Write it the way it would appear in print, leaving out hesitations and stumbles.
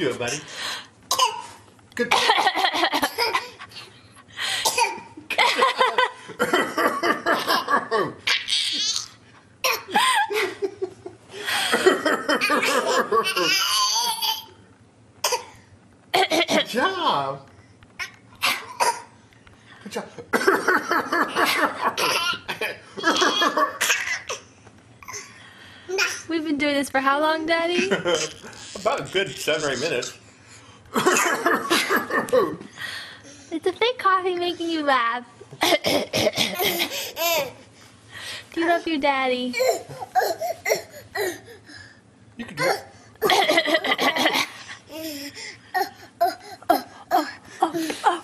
do it, buddy. Good. Good job. Good job. We've been doing this for how long, Daddy? About a good 7 or 8 minutes. It's a fake coffee making you laugh. Do you love your daddy? You can do it. Oh.